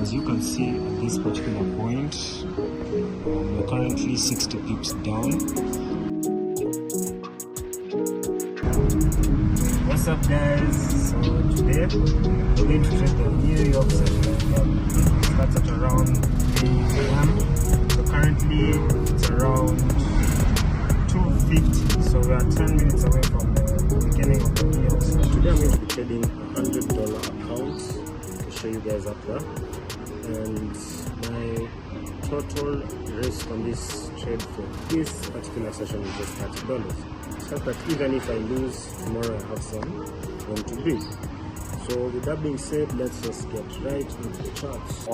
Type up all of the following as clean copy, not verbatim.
as you can see at this particular point, we're currently 60 pips down. What's up guys? So today we're going to trade the New York session. It starts at around 3 AM. So currently it's around 2:50. So we are 10 minutes away from the beginning of the New York session. Today I'm going to be trading a $100 account. I'll show you guys up there. And my total risk on this trade for this particular session is just $30. So that even if I lose tomorrow, I have some room to breathe. So with that being said, let's just get right into the charts.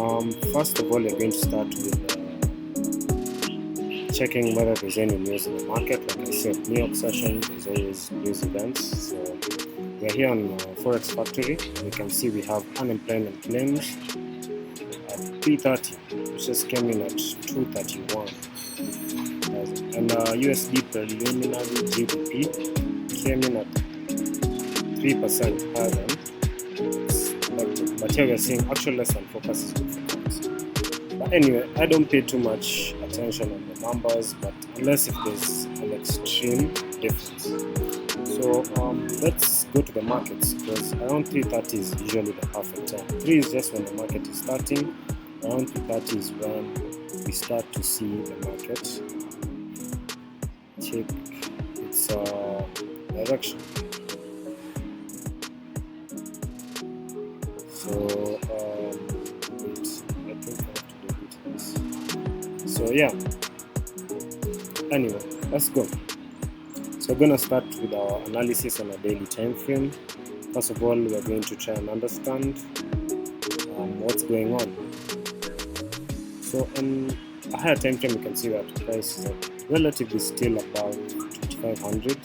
First of all, we're going to start with checking whether there's any news in the market. Like I said, New York session, there's always news events. So we're here on Forex Factory. You can see we have unemployment claims at 3:30, which just came in at 231. And USD preliminary GDP came in at 3% higher than expected. But here we are seeing actual less than focus is good for commerce. But anyway, I don't pay too much attention on the numbers, but unless if there's an extreme difference. So let's go to the markets, because around 3:30 is usually the perfect time. 3 is just when the market is starting. Around 3:30 is when we start to see the market take its direction. So wait, I think I have to delete this. So yeah, anyway, let's go. So we're gonna start with our analysis on a daily time frame. First of all, we're going to try and understand what's going on. So on a higher time frame, you can see that the price is relatively still above 2500.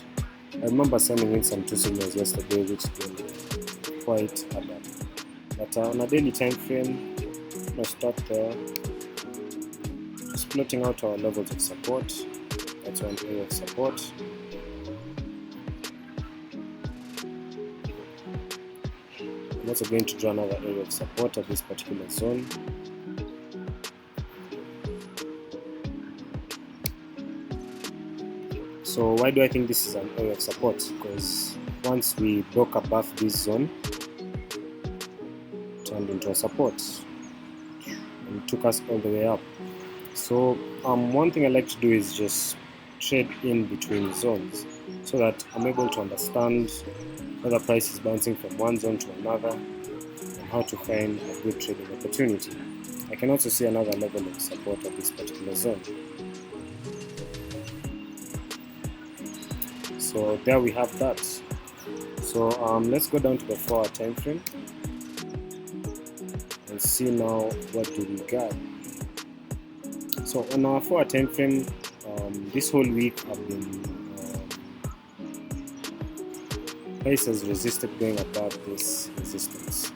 I remember sending in some 2 signals yesterday which didn't quite add up. But on a daily time frame, I'm going to start there, just plotting out our levels of support. That's one area of support. I'm also going to draw another area of support at this particular zone. So why do I think this is an area of support? Because once we broke above this zone, it turned into a support and took us all the way up. So one thing I like to do is just trade in between zones so that I'm able to understand whether price is bouncing from one zone to another and how to find a good trading opportunity. I can also see another level of support at this particular zone. So there we have that. So let's go down to the 4-hour time frame and see now what do we got. So on our 4-hour time frame, this whole week I've been price has resisted going above this resistance,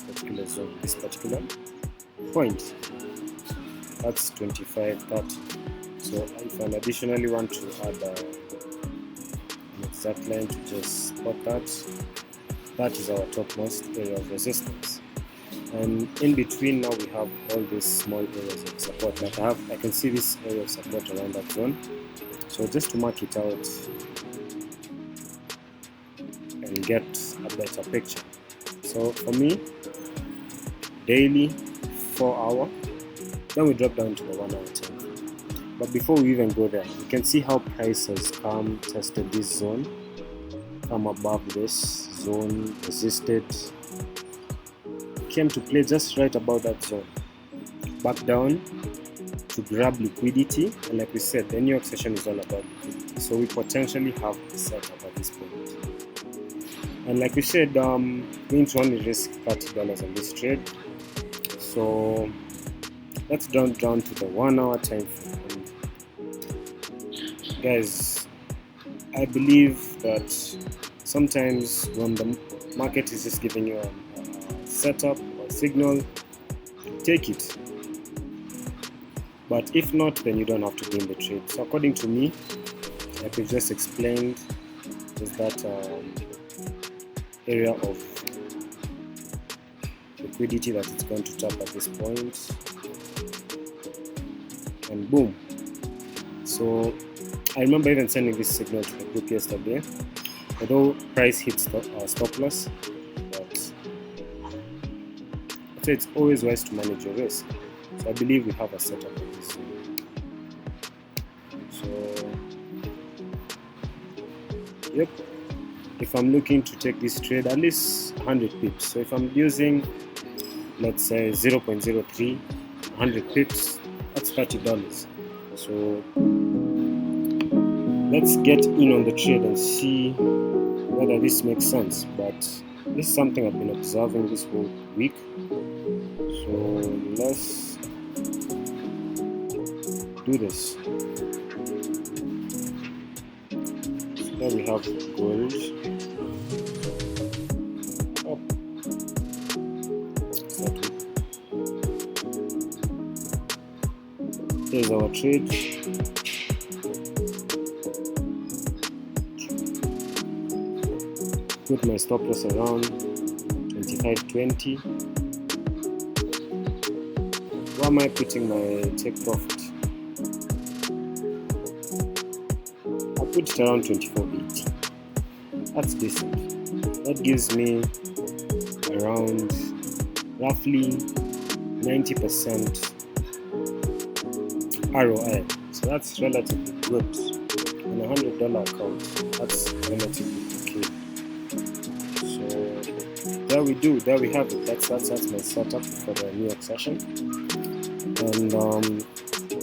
particular zone, this particular point. That's 25.30. So if I additionally want to add exact line to just spot that is our topmost area of resistance, and in between now we have all these small areas of support. Like I can see this area of support around that zone. So just to mark it out and get a better picture. So for me, daily 4-hour, then we drop down to the 1-hour time. But before we even go there, you can see how price has come, tested this zone, come above this zone, resisted, came to play just right about that zone, back down to grab liquidity. And like we said, the New York session is all about liquidity, so we potentially have a setup at this point. And like we said, going to only risk $30 on this trade. So let's down to the 1-hour time frame. Guys, I believe that sometimes when the market is just giving you a setup or signal, take it. But if not, then you don't have to be in the trade. So according to me, like we just explained, is that area of liquidity that it's going to tap at this point, and boom. So I remember even sending this signal to the group yesterday, although price hits stop loss, but I'd say it's always wise to manage your risk. So I believe we have a setup for this. So yep, if I'm looking to take this trade, at least 100 pips. So if I'm using, let's say 0.03, 100 pips, that's $30. So let's get in on the trade and see whether this makes sense. But this is something I've been observing this whole week. So let's do this. So there we have gold up. Here's our trade. Put my stop loss around 25.20. Where am I putting my take profit? I put it around 24.80. That's decent. That gives me around roughly 90% ROI. So that's relatively good. On a $100 account, that's relatively okay. So there we have it. That's my setup for the New York session. And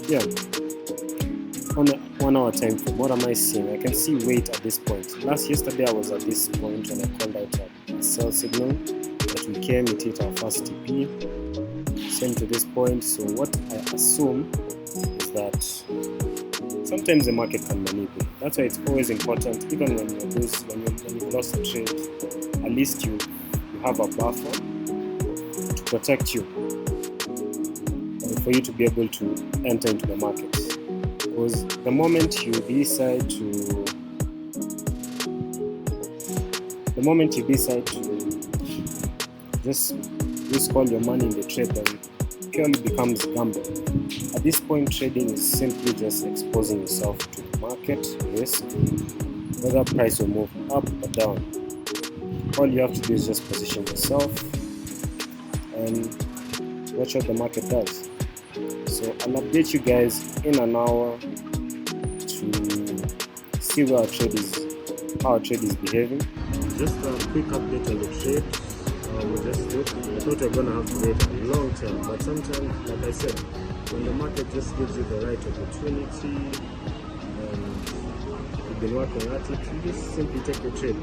yeah, on the 1 hour time frame, what am I seeing? I can see weight at this point. Yesterday I was at this point when I called out a sell signal, but we came, it hit our first TP, same to this point. So what I assume is that sometimes the market can manipulate. That's why it's always important, even when you lost a trade, at least you have a buffer to protect you, and for you to be able to enter into the market. Because the moment you decide to just risk all your money in the trade, then it purely becomes gambling. At this point, trading is simply just exposing yourself to the market risk, whether price will move up or down. All you have to do is just position yourself and watch what the market does. So I'll update you guys in an hour to see how our trade is behaving. Just a quick update on the trade. I thought we were gonna have to wait a long time, but sometimes, like I said, when the market just gives you the right opportunity and you've been working at it, you just simply take the trade.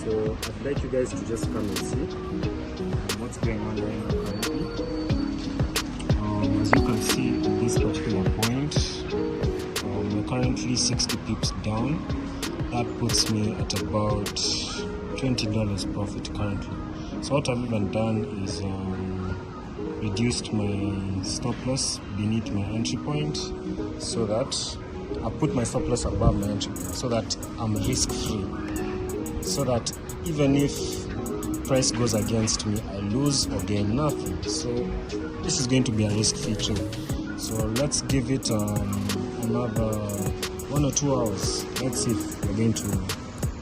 So I'd like you guys to just come and see what's going on right now currently. As you can see at this particular point, we're currently 60 pips down. That puts me at about $20 profit currently. So what I've even done is reduced my stop loss beneath my entry point, so that I put my stop loss above my entry point, so that I'm risk free, so that even if price goes against me, I lose or gain nothing. So this is going to be a risk free trade. So let's give it another 1 or 2 hours. Let's see if we're going to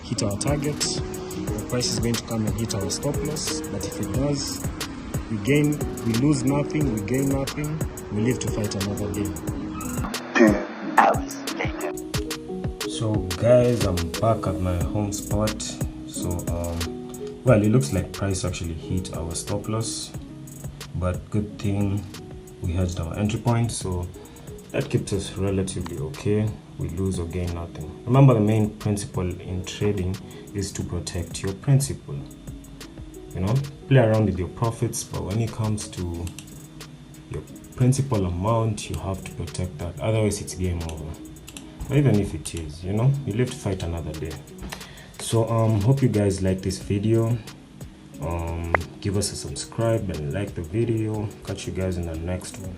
hit our target. The price is going to come and hit our stop loss, but if it does, we lose nothing, we gain nothing, we live to fight another day. 2 hours later. So guys, I'm back at my home spot. So well, it looks like price actually hit our stop loss, but good thing we hedged our entry point, so that keeps us relatively okay. We lose or gain nothing. Remember, the main principle in trading is to protect your principal. You know, play around with your profits, but when it comes to your principal amount, you have to protect that. Otherwise, it's game over. But even if it is, you know, you live to fight another day. So hope you guys like this video. Give us a subscribe and like the video. Catch you guys in the next one.